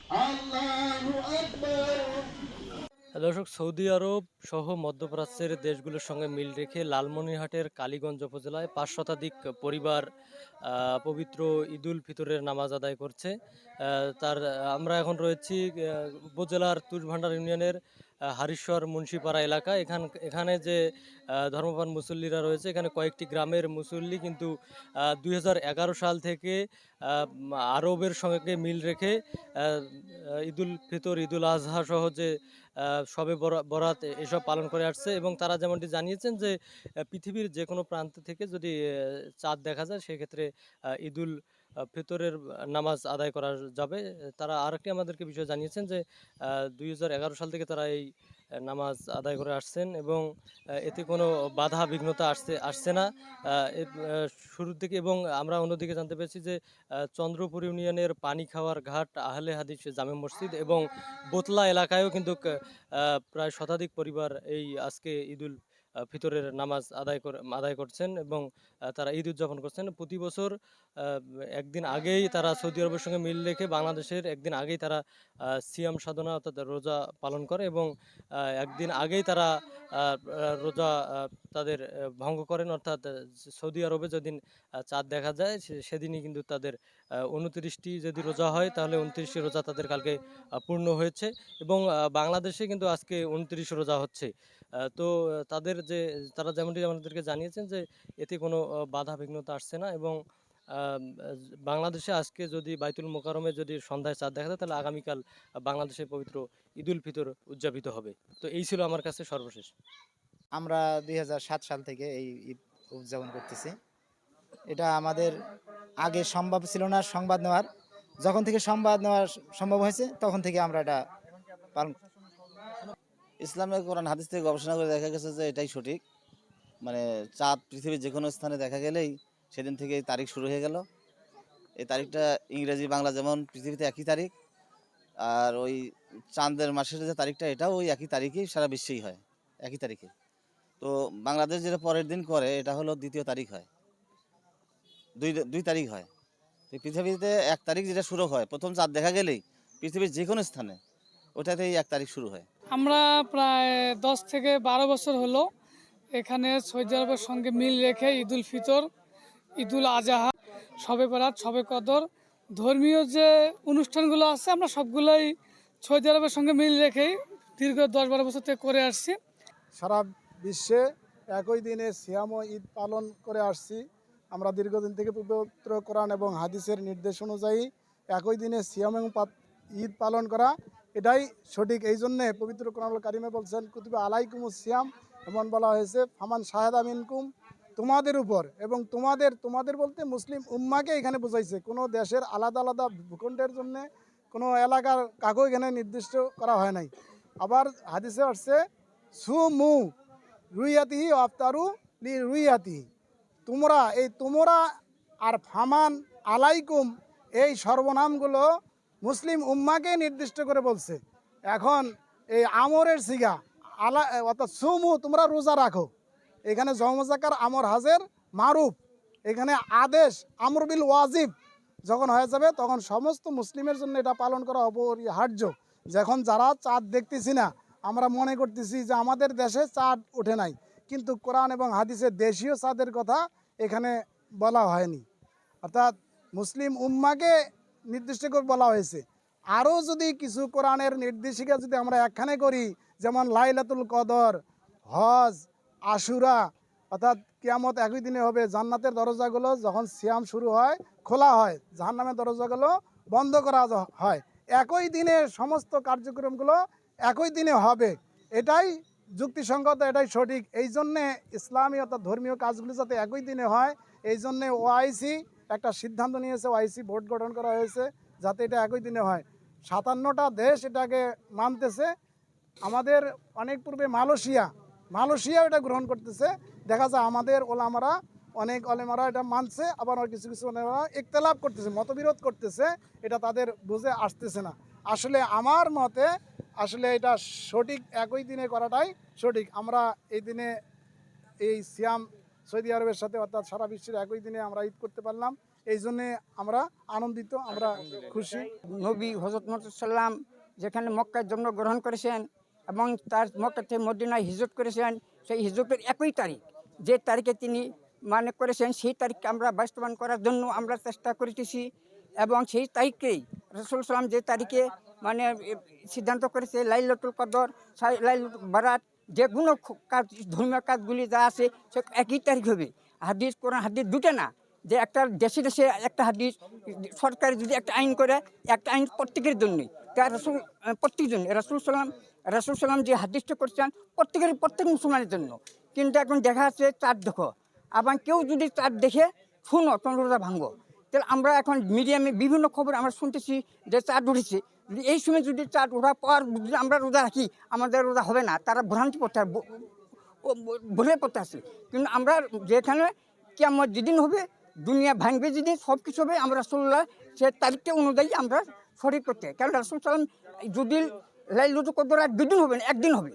আল্লাহু আকবার। দর্শক, সৌদি আরব সহ মধ্যপ্রাচ্যের দেশগুলোর সঙ্গে মিল রেখে লালমনিরহাটের কালীগঞ্জ উপজেলায় ৫ শতাধিক পরিবার পবিত্র ঈদুল ফিতরের নামাজ আদায় করছে। আমরা এখন রয়েছি উপজেলার তুষভান্ডার ইউনিয়নের হারিশ্বর মুন্সিপাড়া এলাকা। এখানে যে ধর্মপ্রাণ মুসল্লিরা রয়েছে, এখানে কয়েকটি গ্রামের মুসল্লি কিন্তু ২০১১ সাল থেকে আরবের সঙ্গে মিল রেখে ঈদুল ফিতর, ঈদুল আজহা সহ যে শবে বরাত এসব পালন করে আসছে, এবং তারা যেমনটি জানিয়েছেন যে পৃথিবীর যে কোনো প্রান্ত থেকে যদি চাঁদ দেখা যায় সেক্ষেত্রে ঈদুল ফিতরের নামাজ আদায় করা যাবে। তারা আরেকটি আমাদেরকে বিষয় জানিয়েছেন যে ২০১১ সাল থেকে তারা এই নামাজ আদায় করে আসছেন, এবং এতে কোনো বাধা বিঘ্নতা আসছে না শুরুর দিকে। এবং আমরা অন্যদিকে জানতে পেরেছি যে চন্দ্রপুর ইউনিয়নের পানি খাওয়ার ঘাট, আহলে হাদিস জামে মসজিদ এবং বোতলা এলাকায়ও কিন্তু প্রায় শতাধিক পরিবার এই আজকে ঈদুল ফিতরের নামাজ আদায় করছেন, এবং তারা ঈদ উদযাপন করছেন। প্রতি বছর একদিন আগেই তারা সৌদি আরবের সঙ্গে মিল রেখে বাংলাদেশের একদিন আগেই তারা সিয়াম সাধনা অর্থাৎ রোজা পালন করে, এবং একদিন আগেই তারা রোজা তাদের ভঙ্গ করেন, অর্থাৎ সৌদি আরবে যেদিন চাঁদ দেখা যায় সেদিনই কিন্তু তাদের ২৯টি যদি রোজা হয় তাহলে ২৯টি রোজা তাদের কালকে পূর্ণ হয়েছে, এবং বাংলাদেশে কিন্তু আজকে ২৯ রোজা হচ্ছে। তো তারা যেমনটি আমাদেরকে জানিয়েছেন যে এতে কোনো বাধা বিঘ্নতা আসছে না, এবং বাংলাদেশে আজকে যদি বাইতুল মোকাররমে যদি সন্ধ্যায় চাঁদ দেখা যায় তাহলে আগামীকাল বাংলাদেশের পবিত্র ঈদুল ফিতর উদযাপিত হবে। তো এই ছিল আমার কাছে সর্বশেষ। আমরা ২০০৭ সাল থেকে এই ঈদ উদযাপন করতেছি। এটা আমাদের আগে সম্ভব ছিল না সংবাদ নেওয়ার। যখন থেকে সংবাদ নেওয়া সম্ভব হয়েছে তখন থেকে আমরা এটা পালন। ইসলামের কোরআন হাদিস থেকে গবেষণা করে দেখা গেছে যে এটাই সঠিক। মানে চাঁদ পৃথিবীর যে কোনো স্থানে দেখা গেলেই সেদিন থেকে এই তারিখ শুরু হয়ে গেল। এই তারিখটা ইংরেজি বাংলা যেমন পৃথিবীতে একই তারিখ, আর ওই চাঁদের মাসের যে তারিখটা এটাও ওই একই তারিখেই সারা বিশ্বেই হয়, একই তারিখে। তো বাংলাদেশ যেটা পরের দিন করে এটা হলো দ্বিতীয় তারিখ হয়, দুই তারিখ হয়। তো পৃথিবীতে ১ তারিখ যেটা শুরু হয়, প্রথম চাঁদ দেখা গেলেই পৃথিবীর যে কোনো স্থানে ওটাতেই ১ তারিখ শুরু হয়। আমরা প্রায় ১০ থেকে ১২ বছর হলো এখানে সৌদি আরবের সঙ্গে মিল রেখে ঈদুল ফিতর, ঈদুল আজহা, শবে বরাত, শবে কদর, ধর্মীয় যে অনুষ্ঠানগুলো আছে আমরা সবগুলোই সৌদি আরবের সঙ্গে মিল রেখেই দীর্ঘ ১০-১২ বছর থেকে করে আসছি। সারা বিশ্বে একই দিনে সিয়াম ও ঈদ পালন করে আসছি। আমরা দীর্ঘদিন থেকে পবিত্র কোরআন এবং হাদিসের নির্দেশ অনুযায়ী একই দিনে সিয়াম এবং ঈদ পালন করা এটাই সঠিক। এই জন্যে পবিত্র কোরআনুল কারিমে বলছেন কুতুবা আলাইকুমুস সিয়াম, এমন বলা হয়েছে ফামান শাহেদা মিনকুম, তোমাদের উপর। এবং তোমাদের বলতে মুসলিম উম্মাকে এখানে বোঝাইছে, কোনো দেশের আলাদা আলাদা ভূখণ্ডের জন্যে কোনো এলাকার কাকু এখানে নির্দিষ্ট করা হয় নাই। আবার হাদিসে আসছে সুমু রুইয়াতিহি আফতারু লি রুইয়াতিহি, তোমরা আর ফামান আলাইকুম, এই সর্বনামগুলো মুসলিম উম্মাকে নির্দিষ্ট করে বলছে। এখন এই আমরের সিগা অর্থাৎ সুমু, তোমরা রোজা রাখো, এখানে জমজাকার আমর হাজের মারুফ, এখানে আদেশ আমর বিল ওয়াজিব যখন হয়ে যাবে তখন সমস্ত মুসলিমের জন্য এটা পালন করা অপরিহার্য। যখন যারা চাঁদ দেখতেছি না, আমরা মনে করতেছি যে আমাদের দেশে চাঁদ ওঠে নাই, কিন্তু কোরআন এবং হাদিসের দেশীয় চাঁদের কথা এখানে বলা হয়নি, অর্থাৎ মুসলিম উম্মাকে নির্দিষ্ট করে বলা হয়েছে। আরও যদি কিছু কোরআনের নির্দেশিকা যদি আমরা একখানে করি, যেমন লাইলাতুল কদর, হজ, আশুরা, অর্থাৎ কিয়ামত একই দিনে হবে, জান্নাতের দরজাগুলো যখন সিয়াম শুরু হয় খোলা হয়, জাহান্নামের দরজাগুলো বন্ধ করা হয়, একই দিনে সমস্ত কার্যক্রমগুলো একই দিনে হবে, এটাই যুক্তিসঙ্গত, এটাই সঠিক। এই জন্যে ইসলামী অর্থাৎ ধর্মীয় কাজগুলি যাতে একই দিনে হয়, এই জন্যে ওআইসি একটা সিদ্ধান্ত নিয়েছে, ওআইসি বোর্ড গঠন করা হয়েছে যাতে এটা একই দিনে হয়। ৫৭টা দেশ এটাকে মানতেছে। আমাদের অনেক পূর্বে মালয়েশিয়াও এটা গ্রহণ করতেছে। দেখা যায় আমাদের অনেক ওলামারা এটা মানছে, আবার কিছু কিছু ওলামারা ইখতিলাফ করতেছে, মতবিরোধ করতেছে, এটা তাদের বুঝে আসতেছে না। আসলে আমার মতে আসলে এটা সঠিক, একই দিনে করাটাই সঠিক। আমরা এই দিনে এই সিয়াম সৌদি আরবের সাথে অর্থাৎ সারা বিশ্বের একই দিনে আমরা ঈদ করতে পারলাম, এই জন্যে আমরা আনন্দিত, আমরা খুশি। নবী হজরত মুহাম্মদ সাল্লাম যেখানে মক্কায় জন্মগ্রহণ করেছেন এবং তার মক্কা থেকে মদিনায় হিজরত করেছেন, সেই হিজরতের একই তারিখ যে তারিখে তিনি মানে করেছেন, সেই তারিখকে আমরা বাস্তবায়ন করার জন্য আমরা চেষ্টা করতেছি। এবং সেই তারিখকেই রাসূল সাল্লাম যে তারিখে মানে সিদ্ধান্ত করেছে লাইলাতুল কদর, লাইলাতুল বারাত, যেগুলো কাজ ধর্মীয় কাজগুলি যা আছে সে একই তারিখ হবে। হাদিস কোরআন হাদিস দুটো না, যে একটা দেশে দেশে একটা হাদিস, সরকার যদি একটা আইন করে, একটা আইন প্রত্যেকের জন্যই, তার রাসূল প্রত্যেকের জন্য রাসূল সাল্লাম যে হাদিসটা করছেন প্রত্যেক মুসলমানের জন্য। কিন্তু এখন দেখা যাচ্ছে চাঁদ দেখো, আবার কেউ যদি চাঁদ দেখে শুনো তোমার রোজা ভাঙবো। তাহলে আমরা এখন মিডিয়ামে বিভিন্ন খবর আমরা শুনতেছি যে চাঁদ উঠেছে, এই সময় যদি চাঁদ ওঠার পর যদি আমরা রোজা রাখি আমাদের রোজা হবে না, তারা ভ্রান্তি পড়তে ভুলে পড়তে আসে। কিন্তু আমরা যেখানে কিয়ামত যেদিন হবে, দুনিয়া ভাঙবে যেদিন, সব কিছু হবে, আমরা রাসূলুল্লাহ সে তারিখটা অনুযায়ী আমরা শরীর করতে, কারণ রাসূল সাল্লাম যদি লাইলাতুল কদর আর দুদিন হবে না, একদিন হবে।